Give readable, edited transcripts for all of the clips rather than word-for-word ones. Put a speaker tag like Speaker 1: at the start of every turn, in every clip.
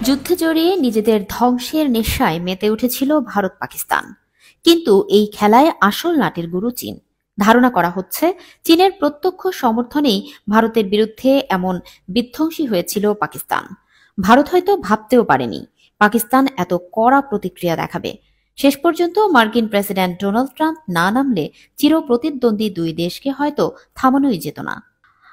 Speaker 1: যুদ্ধে জড়িয়ে নিজেদের ধ্বংসের নেশায় মেতে উঠেছিল ভারত পাকিস্তান। কিন্তু এই খেলায় আসল নাটের গুরু চীন। ধারণা করা হচ্ছে চীনের প্রত্যক্ষ সমর্থনেই ভারতের বিরুদ্ধে এমন বিধ্বংসী হয়েছিল পাকিস্তান। ভারত হয়তো ভাবতেও পারেনি পাকিস্তান এত কড়া প্রতিক্রিয়া দেখাবে। শেষ পর্যন্ত মার্কিন প্রেসিডেন্ট ডোনাল্ড ট্রাম্প না নামলে চিরপ্রতিদ্বন্দ্বী দুই দেশকে হয়তো থামানোই যেত না।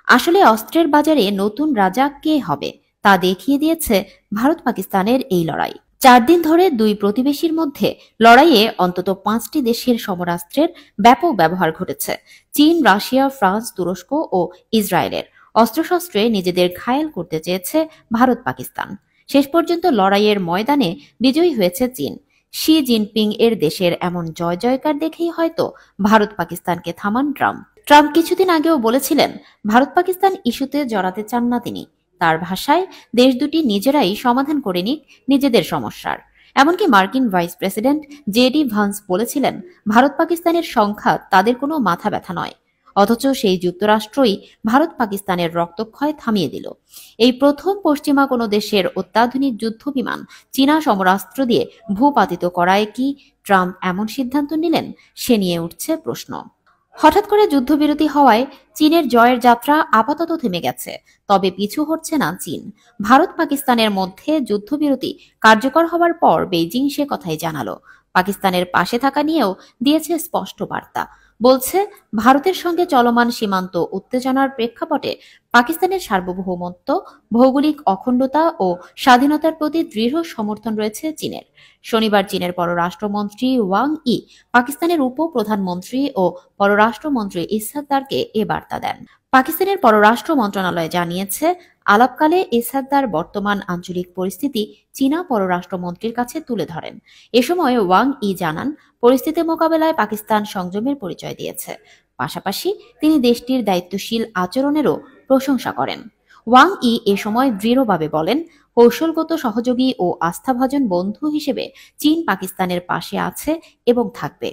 Speaker 1: আসলে অস্ত্রের বাজারে নতুন রাজা কে হবে তা দেখিয়ে দিয়েছে ভারত পাকিস্তানের এই লড়াই। 4 দিন ধরে দুই প্রতিবেশীর মধ্যে লড়াইয়ে অন্তত 5টি দেশের সমরাস্ত্রের ব্যাপক ব্যবহার ঘটেছে। চীন, রাশিয়া, ফ্রান্স, তুরস্ক ও ইসরায়েলের অস্ত্রশস্ত্রে নিজেদের ঘায়েল করতে চেয়েছে ভারত পাকিস্তান। শেষ পর্যন্ত লড়াইয়ের ময়দানে বিজয়ী হয়েছে চীন। শি জিনপিং এর দেশের এমন জয় জয়কার দেখেই হয়তো ভারত পাকিস্তানকে থামান ট্রাম্প। ট্রাম্প কিছুদিন আগেও বলেছিলেন ভারত পাকিস্তান ইস্যুতে জড়াতে চান না তিনি। তার ভাষায় দেশ দুটি নিজেরাই সমাধান করে নিক নিজেদের সমস্যার। এমনকি মার্কিন ভাইস প্রেসিডেন্ট জেডি ভান্স বলেছিলেন ভারত পাকিস্তানের সংঘাত তাদের কোনো মাথা ব্যথা নয়। অথচ সেই যুক্তরাষ্ট্রই ভারত পাকিস্তানের রক্তক্ষয় থামিয়ে দিল। এই প্রথম পশ্চিমা কোনো দেশের অত্যাধুনিক যুদ্ধ বিমান চীনা সমরাস্ত্র দিয়ে ভূপাতিত করায় কি ট্রাম্প এমন সিদ্ধান্ত নিলেন, সে নিয়ে উঠছে প্রশ্ন। হঠাৎ করে যুদ্ধবিরতি হওয়ায় চীনের জয়ের যাত্রা আপাতত থেমে গেছে, তবে পিছু হটছে না চীন। ভারত পাকিস্তানের মধ্যে যুদ্ধবিরতি কার্যকর হওয়ার পর বেইজিং সে কথাই জানালো। পাকিস্তানের পাশে থাকা নিয়েও দিয়েছে স্পষ্ট বার্তা। বলছে ভারতের সঙ্গে চলমান সীমান্ত উত্তেজনার প্রেক্ষাপটে পাকিস্তানের সার্বভৌমত্ব, ভৌগোলিক অখণ্ডতা ও স্বাধীনতার প্রতি দৃঢ় সমর্থন রয়েছে চীনের। শনিবার চীনের পররাষ্ট্রমন্ত্রী ওয়াং ই পাকিস্তানের উপ-প্রধানমন্ত্রী ও পররাষ্ট্রমন্ত্রী ইসহাক দারকে এ বার্তা দেন। পাকিস্তানের পররাষ্ট্র মন্ত্রণালয় জানিয়েছে, আলাপকালে ইসহাক দার বর্তমান আঞ্চলিক পরিস্থিতি চীনা পররাষ্ট্রমন্ত্রীর কাছে তুলে ধরেন। এ সময় ওয়াং ই জানান, পরিস্থিতি মোকাবেলায় পাকিস্তান সংযমের পরিচয় দিয়েছে। পাশাপাশি তিনি দেশটির দায়িত্বশীল আচরণেরও প্রশংসা করেন। ওয়াং ই এ সময় দৃঢ়ভাবে বলেন, কৌশলগত সহযোগী ও আস্থাভাজন বন্ধু হিসেবে চীন পাকিস্তানের পাশে আছে এবং থাকবে।